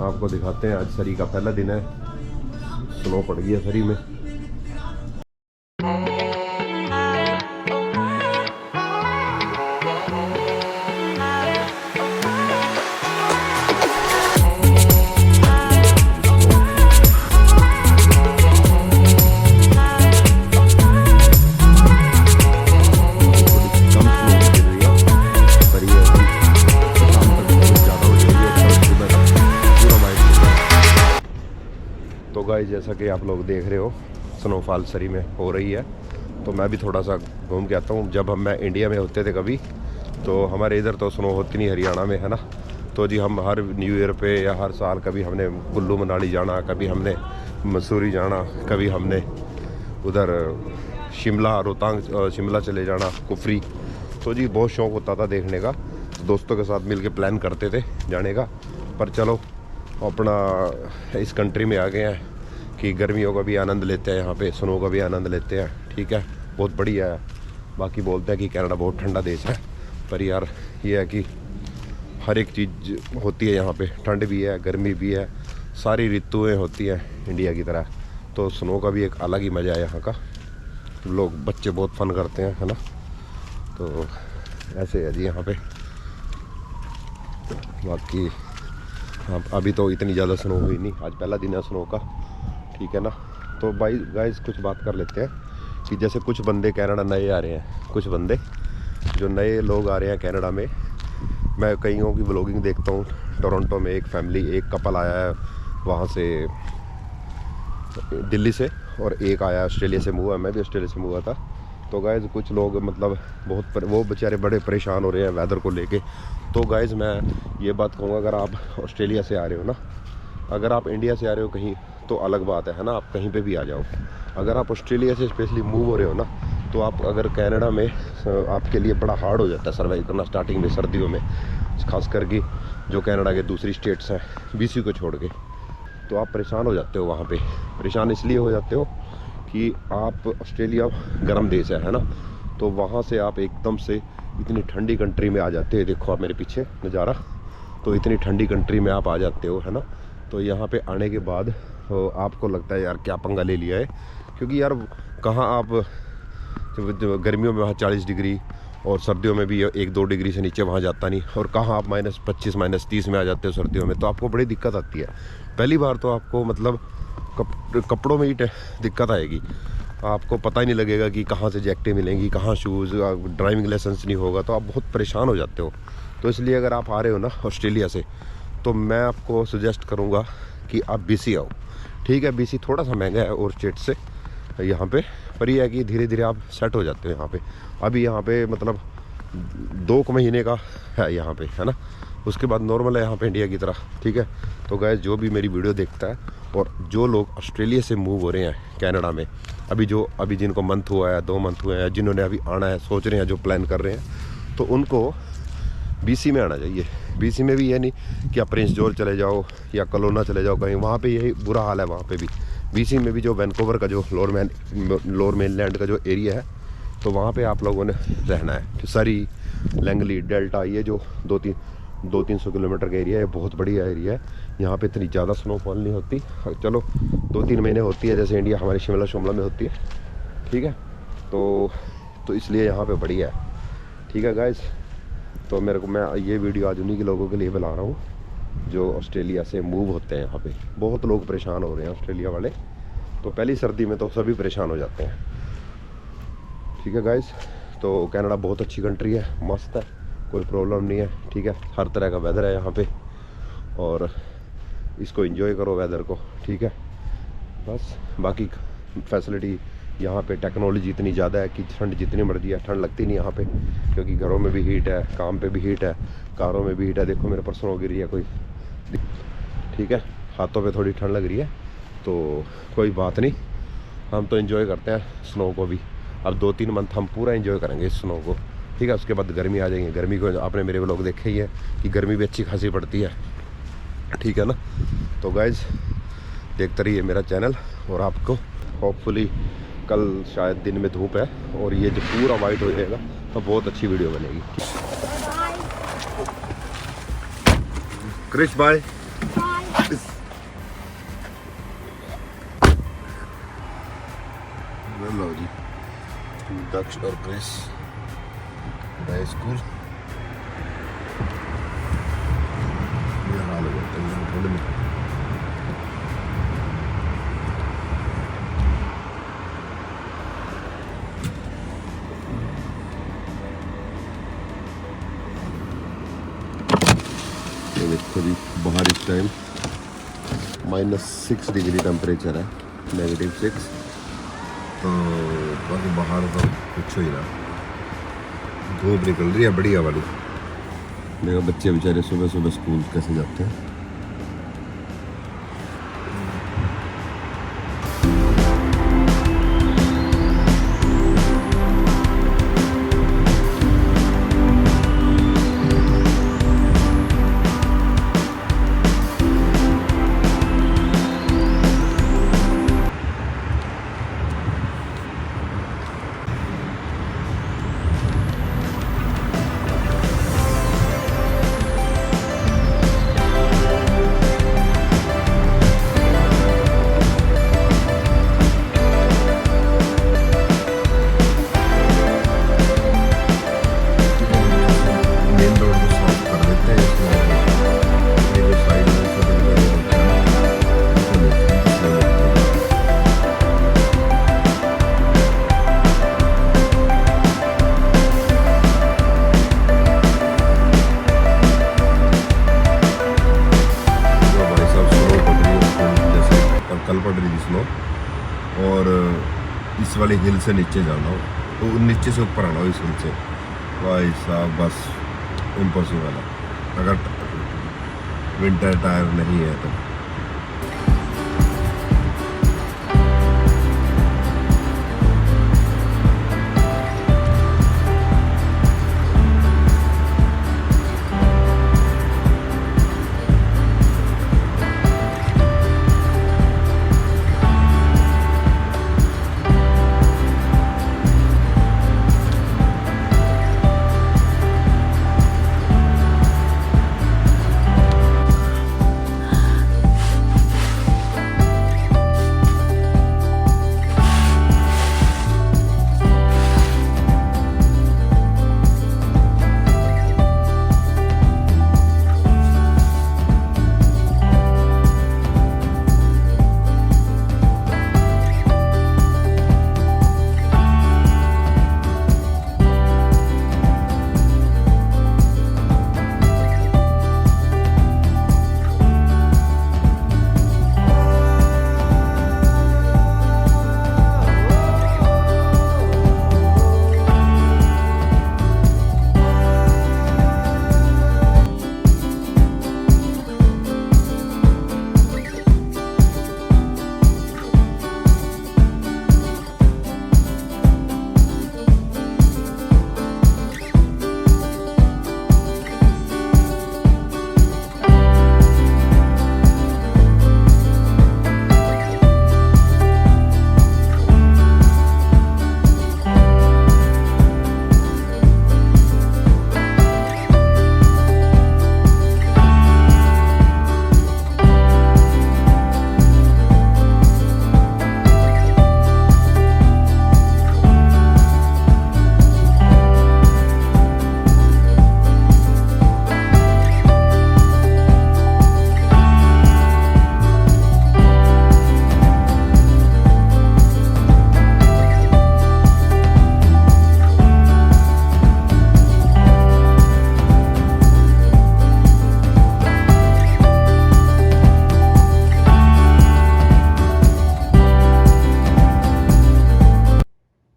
आपको दिखाते हैं। आज सरी का पहला दिन है, स्नो पड़ गई है सरी में। तो गाइस जैसा कि आप लोग देख रहे हो स्नोफॉल सरी में हो रही है, तो मैं भी थोड़ा सा घूम के आता हूँ। जब मैं इंडिया में होते थे कभी, तो हमारे इधर तो स्नो होती नहीं, हरियाणा में है ना। तो जी हम हर न्यू ईयर पे या हर साल कभी हमने कुल्लू मनाली जाना, कभी हमने मसूरी जाना, कभी हमने उधर शिमला रोहतांग शिमला चले जाना, कुफरी। तो जी बहुत शौक़ होता था देखने का, दोस्तों के साथ मिल के प्लान करते थे जाने का। पर चलो अपना इस कंट्री में आ गए हैं कि गर्मियों का भी आनंद लेते हैं, यहाँ पे स्नो का भी आनंद लेते हैं। ठीक है, बहुत बढ़िया है। बाकी बोलते हैं कि कनाडा बहुत ठंडा देश है, पर यार ये है कि हर एक चीज़ होती है यहाँ पे, ठंड भी है, गर्मी भी है, सारी ऋतुएं होती हैं इंडिया की तरह। तो स्नो का भी एक अलग ही मज़ा है यहाँ का। लोग बच्चे बहुत फन करते हैं, है ना। तो ऐसे है जी यहाँ पे। बाकी हाँ, अभी तो इतनी ज़्यादा स्नो हुई नहीं, आज पहला दिन है स्नो का। ठीक है ना। तो भाई गाइस कुछ बात कर लेते हैं कि जैसे कुछ बंदे कनाडा नए आ रहे हैं, कुछ बंदे जो नए लोग आ रहे हैं कनाडा में। मैं कईयों की व्लॉगिंग देखता हूँ। टोरंटो में एक फैमिली, एक कपल आया है वहाँ से दिल्ली से, और एक आया ऑस्ट्रेलिया से मूव है। मैं भी ऑस्ट्रेलिया से मूव हुआ था। तो गाइज़ कुछ लोग मतलब वो बेचारे बड़े परेशान हो रहे हैं वेदर को लेके। तो गाइज़ मैं ये बात कहूँगा, अगर आप ऑस्ट्रेलिया से आ रहे हो ना, अगर आप इंडिया से आ रहे हो कहीं तो अलग बात है ना, आप कहीं पे भी आ जाओ। अगर आप ऑस्ट्रेलिया से स्पेशली मूव हो रहे हो ना, तो आप अगर कनाडा में आपके लिए बड़ा हार्ड हो जाता है सर्वाइव करना स्टार्टिंग में, सर्दियों में खास करके जो कनाडा के दूसरी स्टेट्स हैं BC को छोड़ के। तो आप परेशान हो जाते हो वहाँ पे। परेशान इसलिए हो जाते हो कि आप ऑस्ट्रेलिया गर्म देश है ना। तो वहाँ से आप एकदम से इतनी ठंडी कंट्री में आ जाते हैं। देखो आप मेरे पीछे नज़ारा, तो इतनी ठंडी कंट्री में आप आ जाते हो, है ना। तो यहाँ पे आने के बाद तो आपको लगता है यार क्या पंगा ले लिया है, क्योंकि यार कहाँ आप गर्मियों में वहाँ 40 डिग्री और सर्दियों में भी 1-2 डिग्री से नीचे वहाँ जाता नहीं, और कहाँ आप -25 -30 में आ जाते हो सर्दियों में। तो आपको बड़ी दिक्कत आती है। पहली बार तो आपको मतलब कपड़ों में ही दिक्कत आएगी। आपको पता ही नहीं लगेगा कि कहाँ से जैकेटें मिलेंगी, कहाँ शूज़, ड्राइविंग लाइसेंस नहीं होगा, तो आप बहुत परेशान हो जाते हो। तो इसलिए अगर आप आ रहे हो ना ऑस्ट्रेलिया से, तो मैं आपको सजेस्ट करूँगा कि आप BC आओ। ठीक है, BC थोड़ा सा महंगा है और स्टेट से यहाँ पे, पर यह है कि धीरे धीरे आप सेट हो जाते हो यहाँ पे। अभी यहाँ पे मतलब 2 महीने का है यहाँ पे, है ना। उसके बाद नॉर्मल है यहाँ पे इंडिया की तरह। ठीक है। तो गाइस जो भी मेरी वीडियो देखता है और जो लोग ऑस्ट्रेलिया से मूव हो रहे हैं कनाडा में, अभी जिनको मंथ हुआ है, 2 मंथ हुए हैं, जिन्होंने अभी आना है, सोच रहे हैं, जो प्लान कर रहे हैं, तो उनको BC में आना चाहिए। BC में भी ये नहीं कि आप प्रिंस जॉर्ज चले जाओ या कलोना चले जाओ कहीं, वहाँ पे यही बुरा हाल है। वहाँ पे भी BC में भी जो वैनकूवर का जो लोअर मेनलैंड का जो एरिया है, तो वहाँ पे आप लोगों ने रहना है। सरी, लैंगली, डेल्टा, ये जो 200-300 किलोमीटर का एरिया है, बहुत बढ़िया एरिया है। यहाँ पे इतनी ज़्यादा स्नोफॉल नहीं होती, चलो 2-3 महीने होती है, जैसे इंडिया हमारे शिमला में होती है। ठीक है। तो इसलिए यहाँ पे बढ़िया है। ठीक है गाइस। तो मैं ये वीडियो आज उन्हीं के लोगों के लिए बना रहा हूँ जो ऑस्ट्रेलिया से मूव होते हैं। यहाँ पे बहुत लोग परेशान हो रहे हैं ऑस्ट्रेलिया वाले। तो पहली सर्दी में तो सभी परेशान हो जाते हैं। ठीक है गाइस। तो कनाडा बहुत अच्छी कंट्री है, मस्त है, कोई प्रॉब्लम नहीं है। ठीक है। हर तरह का वेदर है यहाँ पे, और इसको एंजॉय करो वेदर को। ठीक है। बस बाकी फैसिलिटी यहाँ पे, टेक्नोलॉजी इतनी ज़्यादा है कि ठंड जितनी मर्जी है, ठंड लगती नहीं यहाँ पे, क्योंकि घरों में भी हीट है, काम पे भी हीट है, कारों में भी हीट है। देखो मेरे पर स्नो गिर रही है कोई। ठीक है। हाथों पे थोड़ी ठंड लग रही है, तो कोई बात नहीं, हम तो एंजॉय करते हैं स्नो को भी। अब 2-3 मंथ हम पूरा एंजॉय करेंगे इस स्नो को। ठीक है। उसके बाद गर्मी आ जाएंगे। गर्मी को आपने मेरे व्लॉग देखे ही है कि गर्मी भी अच्छी खासी पड़ती है। ठीक है ना। तो गाइज देखते रहिए मेरा चैनल, और आपको होपफुली कल शायद दिन में धूप है और ये जो पूरा वाइट हो जाएगा तो बहुत अच्छी वीडियो बनेगी। क्रिश बाय। दक्ष और क्रिस नए स्कूल ये हाल हो जाता है ठंड में। ये देखो जी बाहर इस टाइम -6 डिग्री टेम्परेचर है, -6। तो बाकी बाहर तो कुछ ही ना, धूप निकल रही है बढ़िया वाली। मेरे बच्चे बेचारे सुबह सुबह स्कूल कैसे जाते हैं। और इस वाले हिल से नीचे जाना हो तो नीचे से ऊपर आना हो इस हिल से, भाई साहब बस इम्पॉसिबल है अगर विंटर टायर नहीं है तो।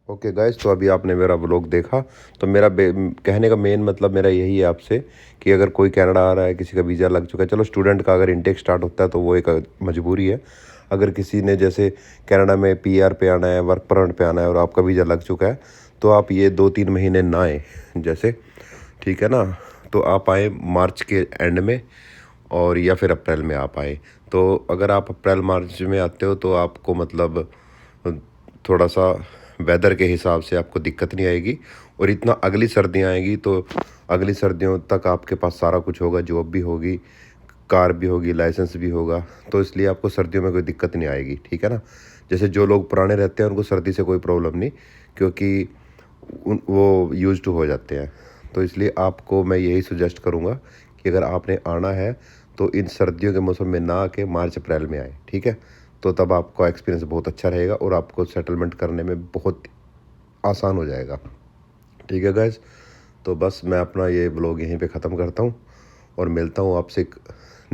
ओके गाइस, तो अभी आपने मेरा व्लॉग देखा। तो मेरा कहने का मेन मतलब मेरा यही है आपसे कि अगर कोई कनाडा आ रहा है, किसी का वीज़ा लग चुका है, चलो स्टूडेंट का अगर इनटेक स्टार्ट होता है तो वो एक मजबूरी है। अगर किसी ने जैसे कनाडा में पीआर पे आना है, वर्क परमिट पे आना है और आपका वीज़ा लग चुका है, तो आप ये 2-3 महीने ना आए जैसे, ठीक है ना। तो आप आए मार्च के एंड में और या फिर अप्रैल में आप आए। तो अगर आप अप्रैल मार्च में आते हो तो आपको मतलब थोड़ा सा वेदर के हिसाब से आपको दिक्कत नहीं आएगी। और इतना अगली सर्दियाँ आएगी तो अगली सर्दियों तक आपके पास सारा कुछ होगा, जॉब भी होगी, कार भी होगी, लाइसेंस भी होगा। तो इसलिए आपको सर्दियों में कोई दिक्कत नहीं आएगी, ठीक है ना। जैसे जो लोग पुराने रहते हैं उनको सर्दी से कोई प्रॉब्लम नहीं, क्योंकि वो यूज टू हो जाते हैं। तो इसलिए आपको मैं यही सजेस्ट करूँगा कि अगर आपने आना है तो इन सर्दियों के मौसम में ना आके मार्च अप्रैल में आए, ठीक है। तो तब आपका एक्सपीरियंस बहुत अच्छा रहेगा और आपको सेटलमेंट करने में बहुत आसान हो जाएगा, ठीक है गाइज़। तो बस मैं अपना ये ब्लॉग यहीं पे ख़त्म करता हूँ और मिलता हूँ आपसे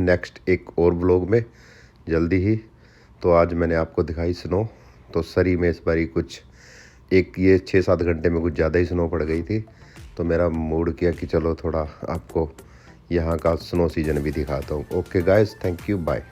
नेक्स्ट एक और ब्लॉग में जल्दी ही। तो आज मैंने आपको दिखाई स्नो। तो सरी में इस बारी कुछ एक ये 6-7 घंटे में कुछ ज़्यादा ही स्नो पड़ गई थी, तो मेरा मूड किया कि चलो थोड़ा आपको यहाँ का स्नो सीज़न भी दिखाता हूँ। Okay guys, thank you, bye.